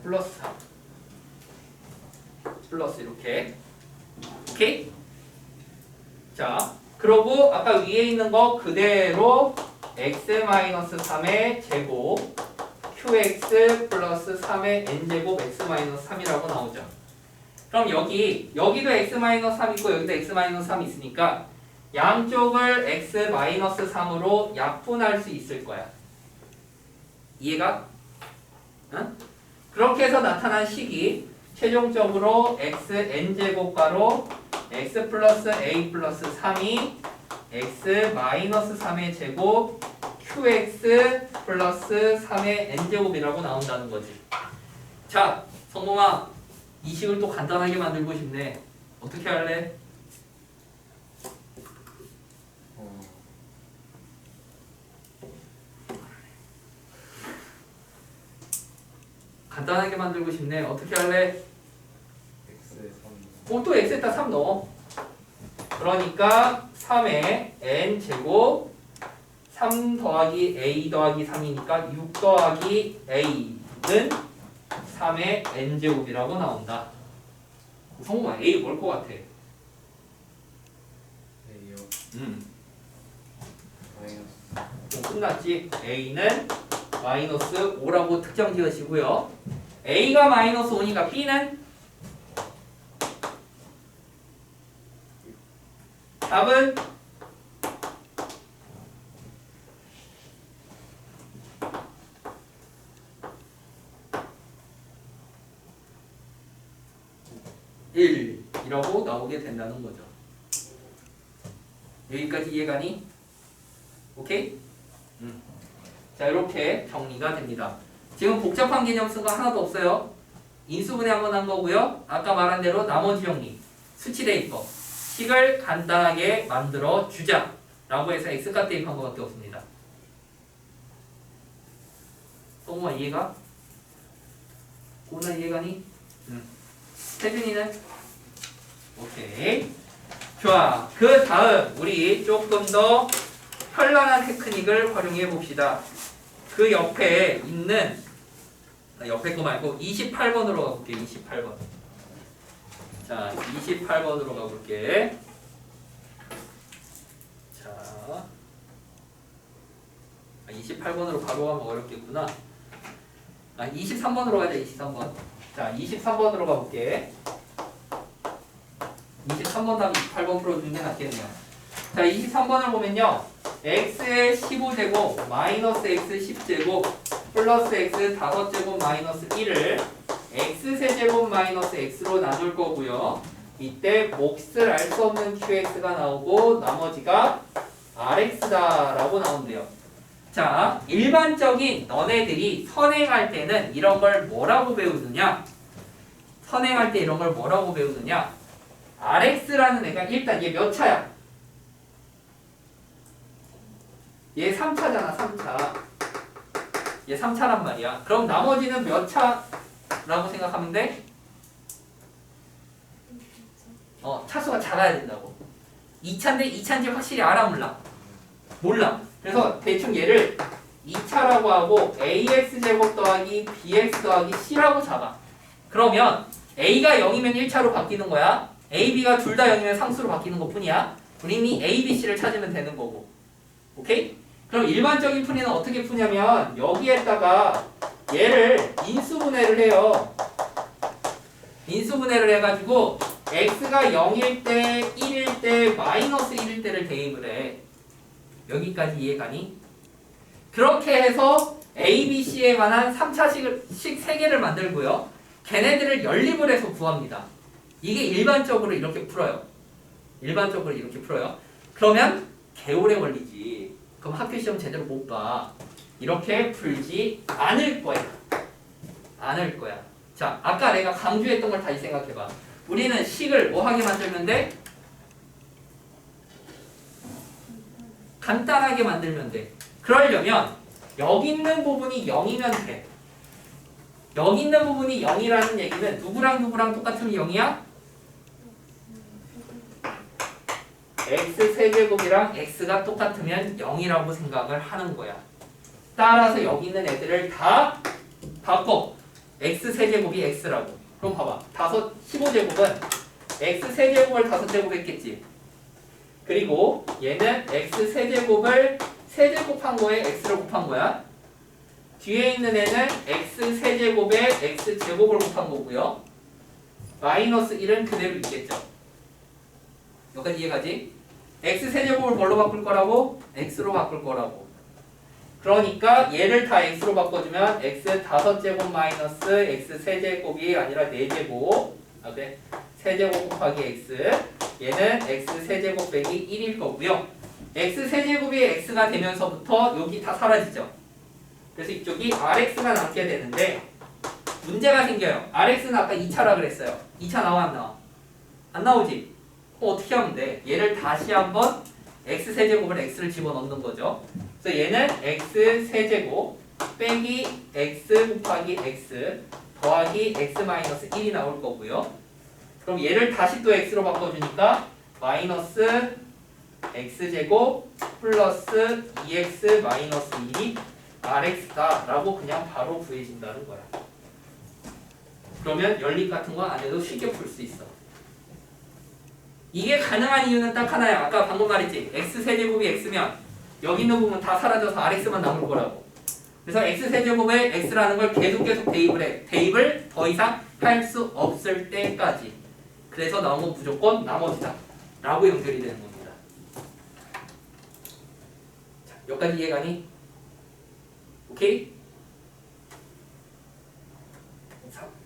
플러스 3 플러스 이렇게 오케이? 자, 그러고 아까 위에 있는 거 그대로 x-3의 제곱 qx 플러스 3의 n제곱 x-3이라고 나오죠. 그럼 여기도 x-3 있고 여기도 x-3 있으니까 양쪽을 x-3으로 약분할 수 있을 거야. 이해가? 응? 그렇게 해서 나타난 식이 최종적으로 xn제곱가로 x 플러스 a 플러스 3이 x 마이너스 3의 제곱 qx 플러스 3의 n제곱이라고 나온다는 거지. 자, 성범아, 이 식을 또 간단하게 만들고 싶네. 어떻게 할래? 간단하게 만들고 싶네. 어떻게 할래? x에 3. 또 x에다 3 넣어. 그러니까 3의 n제곱 3 더하기 a 더하기 3이니까 6 더하기 a는 3의 n제곱이라고 나온다. 성우가 a 뭘 것 같아? a요 마이너스 끝났지? a는 마이너스 5라고 특정 지으시고요. a가 마이너스 5니까 b는 답은 이라고 나오게 된다는 거죠. 여기까지 이해가니? 오케이? 자, 이렇게 정리가 됩니다. 지금 복잡한 개념 쓴 거 하나도 없어요. 인수분해 한번 한 거고요. 아까 말한 대로 나머지 정리, 수치 대입법, 식을 간단하게 만들어 주자 라고 해서 x값 대입한 것밖에 없습니다. 동호아 이해가? 고나 이해가니? 태준이는? 오케이. 좋아. 그 다음 우리 조금 더 현란한 테크닉을 활용해 봅시다. 그 옆에 있는 옆에 거 말고 28번으로 가볼게. 28번. 자, 28번으로 가볼게. 자, 28번으로 바로 가면 어렵겠구나. 23번으로 가자. 23번. 자, 23번으로 가볼게. 23번 답 28번 풀어주는 게 낫겠네요. 자, 23번을 보면요. x의 15제곱 마이너스 x 10제곱 플러스 x 5제곱 마이너스 1을 x 세제곱 마이너스 x로 나눌 거고요. 이때 몫을 알 수 없는 qx가 나오고 나머지가 rx다 라고 나온대요. 자, 일반적인 너네들이 선행할 때는 이런 걸 뭐라고 배우느냐? 선행할 때 이런 걸 뭐라고 배우느냐? rx라는 애가 일단 얘 몇 차야? 얘 3차잖아. 3차. 얘 3차란 말이야. 그럼 나머지는 몇 차라고 생각하면 돼? 차수가 작아야 된다고. 2차인데 2차인지 확실히 알아 몰라? 몰라. 그래서 대충 얘를 2차라고 하고 ax제곱 더하기 bx 더하기 c라고 잡아. 그러면 a가 0이면 1차로 바뀌는 거야. A, B가 둘 다 0이면 상수로 바뀌는 것 뿐이야. 우리 이미 A, B, C를 찾으면 되는 거고. 오케이? 그럼 일반적인 풀이는 어떻게 푸냐면 여기에다가 얘를 인수분해를 해요. 인수분해를 해가지고 x가 0일 때, 1일 때, 마이너스 1일 때를 대입을 해. 여기까지 이해가니? 그렇게 해서 A, B, C에 관한 3차식을 3개를 만들고요. 걔네들을 연립을 해서 구합니다. 이게 일반적으로 이렇게 풀어요. 일반적으로 이렇게 풀어요. 그러면 개오래 걸리지. 그럼 학교 시험 제대로 못 봐. 이렇게 풀지 않을 거야. 않을 거야. 자, 아까 내가 강조했던 걸 다시 생각해봐. 우리는 식을 뭐 하게 만들면 돼? 간단하게 만들면 돼. 그러려면 여기 있는 부분이 0이면 돼. 여기 있는 부분이 0이라는 얘기는 누구랑 누구랑 똑같으면 0이야? x 세제곱이랑 x가 똑같으면 0이라고 생각을 하는 거야. 따라서 여기 있는 애들을 다 바꿔. x 세제곱이 x라고. 그럼 봐봐. 15제곱은 x 세제곱을 5제곱 했겠지. 그리고 얘는 x 세제곱을 세제곱한 거에 x를 곱한 거야. 뒤에 있는 애는 x 세제곱에 x 제곱을 곱한 거고요. 마이너스 1은 그대로 있겠죠. 여기까지 이해가지? x 세제곱을 뭘로 바꿀 거라고? x로 바꿀 거라고. 그러니까 얘를 다 x로 바꿔주면 x 5제곱 마이너스 x 세제곱이 아니라 4제곱. 아 그래? 세제곱 곱하기 x. 얘는 x 세제곱 빼기 1일 거고요. x 세제곱이 x가 되면서부터 여기 다 사라지죠. 그래서 이쪽이 rx가 남게 되는데 문제가 생겨요. rx는 아까 2차라 그랬어요. 2차 나와 안 나와? 안 나오지? 그럼 어떻게 하면 돼? 얘를 다시 한번 x 세제곱을 x를 집어넣는 거죠. 그래서 얘는 x 세제곱 빼기 x 곱하기 x 더하기 x 마이너스 1이 나올 거고요. 그럼 얘를 다시 또 x로 바꿔주니까 마이너스 x제곱 플러스 2x 마이너스 1이 rx다 라고 그냥 바로 구해진다는 거야. 그러면 연립 같은 거 안 해도 쉽게 풀 수 있어. 이게 가능한 이유는 딱 하나야. 아까 방금 말했지. x 세제곱이 x면 여기 있는 부분 다 사라져서 rx만 남을 거라고. 그래서 x 세제곱에 x라는 걸 계속 대입을 해. 대입을 더 이상 할 수 없을 때까지. 그래서 나온 건 무조건 나머지다 라고 연결이 되는 겁니다. 자, 여기까지 이해가니? 오케이?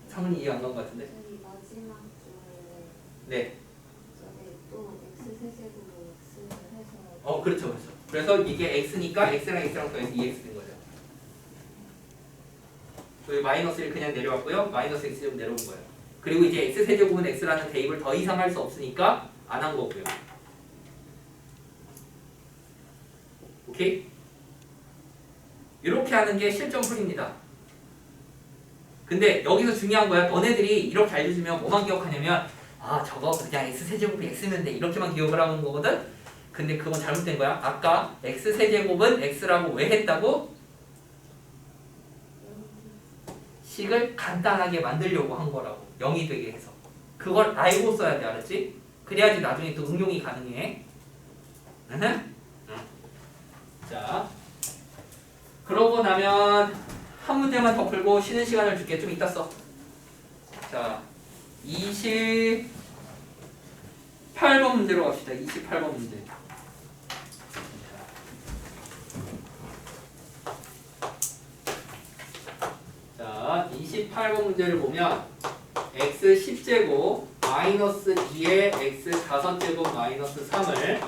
상은이 이해 안 간 것 같은데? 저희 마지막 줄에 네. 저기 또 x 세제곱으로 x를 해서 그렇죠. 그래서 이게 x니까 x랑 x랑 더해서 2x 된 거죠. 여기 마이너스 1 그냥 내려왔고요. 마이너스 x제곱 내려온 거예요. 그리고 이제 x 세제곱은 x라는 대입을 더 이상 할 수 없으니까 안 한 거고요. 오케이? 이렇게 하는 게 실전 풀입니다. 근데 여기서 중요한 거야. 너네들이 이렇게 알려주면 뭐만 기억하냐면 아 저거 그냥 x세제곱이 x면 돼 이렇게만 기억을 하는 거거든. 근데 그건 잘못된 거야. 아까 x세제곱은 x라고 왜 했다고? 식을 간단하게 만들려고 한 거라고. 0이 되게 해서. 그걸 알고 써야 돼. 알았지? 그래야지 나중에 또 응용이 가능해. 자, 그러고 나면 한 문제만 더 풀고 쉬는 시간을 줄게. 좀 이따 써. 자, 28번 문제로 갑시다. 28번 문제. 자, 28번 문제를 보면 x 10제곱 마이너스 2에 x 5제곱 마이너스 3을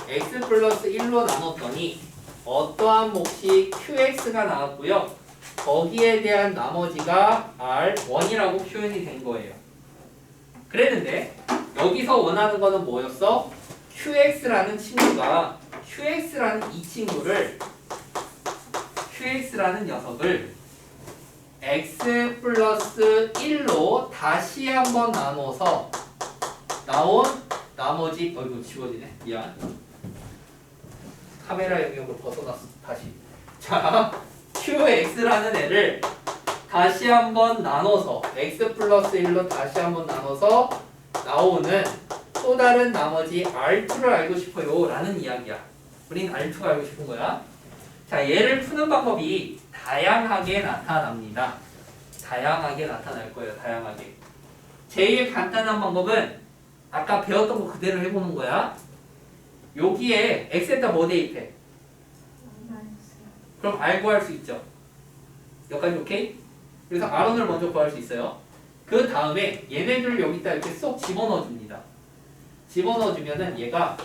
x 플러스 1로 나눴더니 어떠한 몫이 qx가 나왔고요. 거기에 대한 나머지가 r1이라고 표현이 된 거예요. 그랬는데 여기서 원하는 거는 뭐였어? qx라는 친구가 qx라는 이 친구를 qx라는 녀석을 x 플러스 1로 다시 한번 나눠서 나온 나머지 이거 지워지네. 미안. 카메라 영역을 벗어났어. 다시. 자, qx라는 애를 다시 한번 나눠서 x 플러스 1로 다시 한번 나눠서 나오는 또 다른 나머지 R2를 알고 싶어요 라는 이야기야. 우린 R2가 알고 싶은 거야. 자, 얘를 푸는 방법이 다양하게 나타납니다. 다양하게 나타날 거예요. 다양하게. 제일 간단한 방법은 아까 배웠던 거 그대로 해보는 거야. 여기에 x에다 뭐 대입해? 그럼 R 구할 수 있죠. 여기까지 오케이? 그래서 R1을 먼저 구할 수 있어요. 그 다음에 얘네들을 여기다 이렇게 쏙 집어넣어 줍니다. 집어넣어 주면은 얘가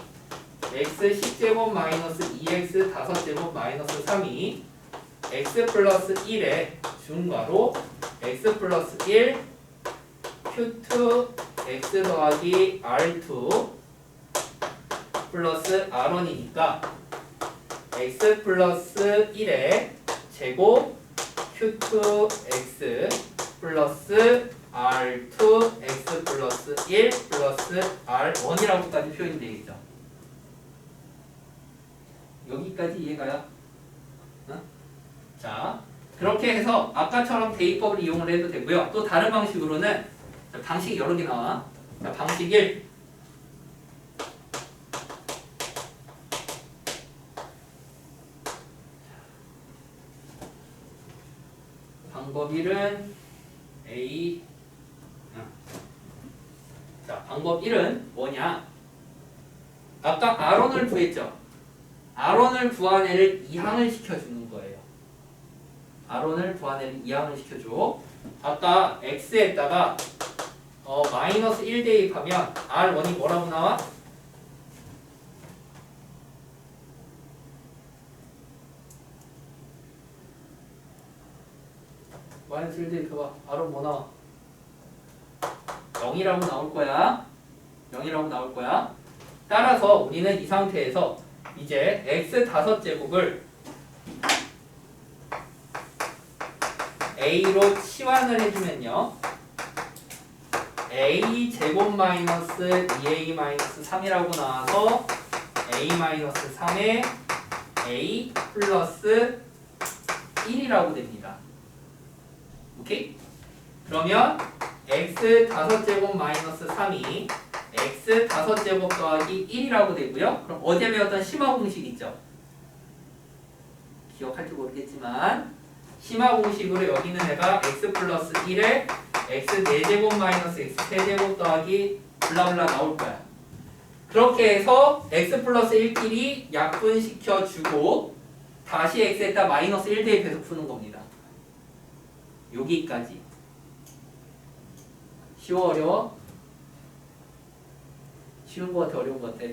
x 10제곱 마이너스 2x 5제곱 마이너스 3이 x 플러스 1의 중괄호 x 플러스 1 q2 x 더하기 r2 플러스 r1이니까 x 플러스 1의 제곱 q2x 플러스 r2x 플러스 1 플러스 r1이라고까지 표현이 되겠죠. 여기까지 이해가요? 어? 자, 그렇게 해서 아까처럼 대입법을 이용을 해도 되고요. 또 다른 방식으로는 방식이 여러 개 나와. 자, 방식 1. 방법 1은 A. 자, 방법 1은 뭐냐? 아까 R1을 구했죠? R1을 구한 애를 이항을 시켜주는 거예요. R1을 구한 애를 이항을 시켜줘. 아까 X에다가 마이너스 1 대입하면 R1이 뭐라고 나와? 마이너스 1 대입해봐. R1 뭐 나와? 0이라고 나올 거야. 0이라고 나올 거야. 따라서 우리는 이 상태에서 이제 x 5제곱을 a로 치환을 해주면요. a 제곱 마이너스 2a 마이너스 3이라고 나와서 a 마이너스 3에 a 플러스 1이라고 됩니다. 오케이? 그러면 x 5제곱 마이너스 3이 x 5제곱 더하기 1이라고 되고요. 그럼 어제 배웠던 심화 공식 있죠? 기억할지 모르겠지만 심화 공식으로 여기는 애가 x 플러스 1에 x 4제곱 마이너스 x 3제곱 더하기 블라블라 나올 거야. 그렇게 해서 x 플러스 1끼리 약분시켜주고 다시 x에다 마이너스 1 대입해서 푸는 겁니다. 여기까지. 쉬워 어려워? 쉬운 거 같아 어려운 거 같아?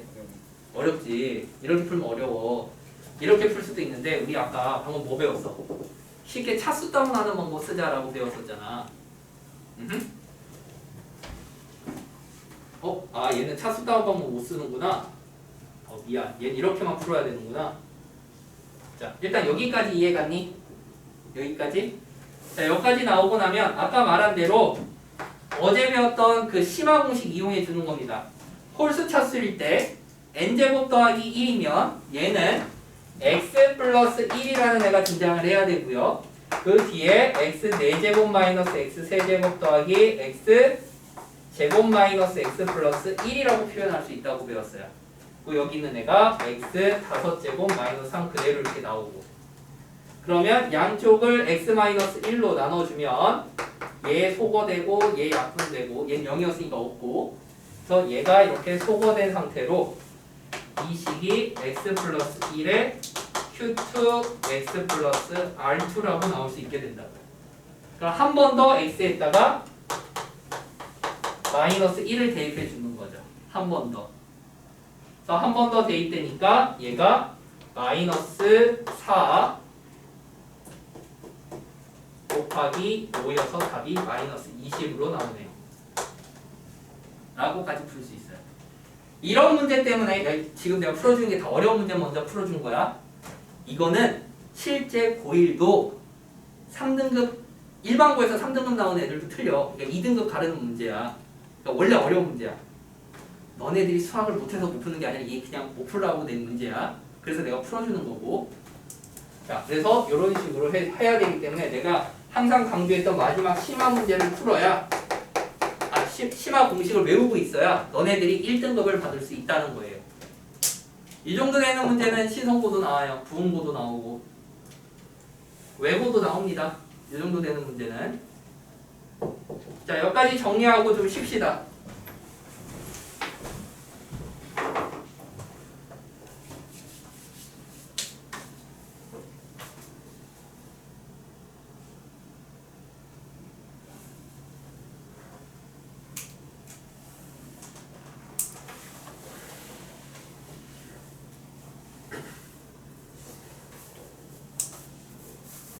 어렵지. 이렇게 풀면 어려워. 이렇게 풀 수도 있는데 우리 아까 방금 뭐 배웠어? 쉽게 차수 따분하는 방법 쓰자라고 배웠었잖아. 얘는 차수 따분 방법 못 쓰는구나. 미안. 얘는 이렇게만 풀어야 되는구나. 자, 일단 여기까지 이해 갔니? 여기까지? 자, 여기까지 나오고 나면 아까 말한 대로 어제 배웠던 그 심화 공식 이용해 주는 겁니다. 홀수 차수일 때 n제곱 더하기 1이면 얘는 x 플러스 1이라는 애가 등장을 해야 되고요. 그 뒤에 x 4제곱 마이너스 x 3제곱 더하기 x 제곱 마이너스 x 플러스 1이라고 표현할 수 있다고 배웠어요. 그리고 여기 있는 애가 x 5제곱 마이너스 3 그대로 이렇게 나오고. 그러면 양쪽을 x 마이너스 1로 나눠주면 얘 소거되고 얘 약분되고 얘는 0이었으니까 없고, 그래서 얘가 이렇게 소거된 상태로 이 식이 x 플러스 1에 q2 x 플러스 r2라고 나올 수 있게 된다고요. 그럼 한 번 더 x에다가 마이너스 1을 대입해 주는 거죠. 한 번 더. 그래서 한 번 더 대입되니까 얘가 마이너스 4 곱하기 5여서 답이 마이너스 20으로 나오네요. 라고까지 풀 수 있어요. 이런 문제 때문에 지금 내가 풀어주는 게 다 어려운 문제 먼저 풀어준 거야. 이거는 실제 고1도 3등급 일반고에서 3등급 나오는 애들도 틀려. 그러니까 2등급 가르는 문제야. 그러니까 원래 어려운 문제야. 너네들이 수학을 못해서 못 푸는 게 아니라 이게 그냥 못 풀라고 낸 문제야. 그래서 내가 풀어주는 거고. 자, 그래서 이런 식으로 해야 되기 때문에 내가 항상 강조했던 마지막 심화 문제를 풀어야 심화 공식을 외우고 있어야 너네들이 1등급을 받을 수 있다는 거예요. 이 정도 되는 문제는 시성고도 나와요. 부응고도 나오고 외고도 나옵니다. 이 정도 되는 문제는. 자, 여기까지 정리하고 좀 쉽시다.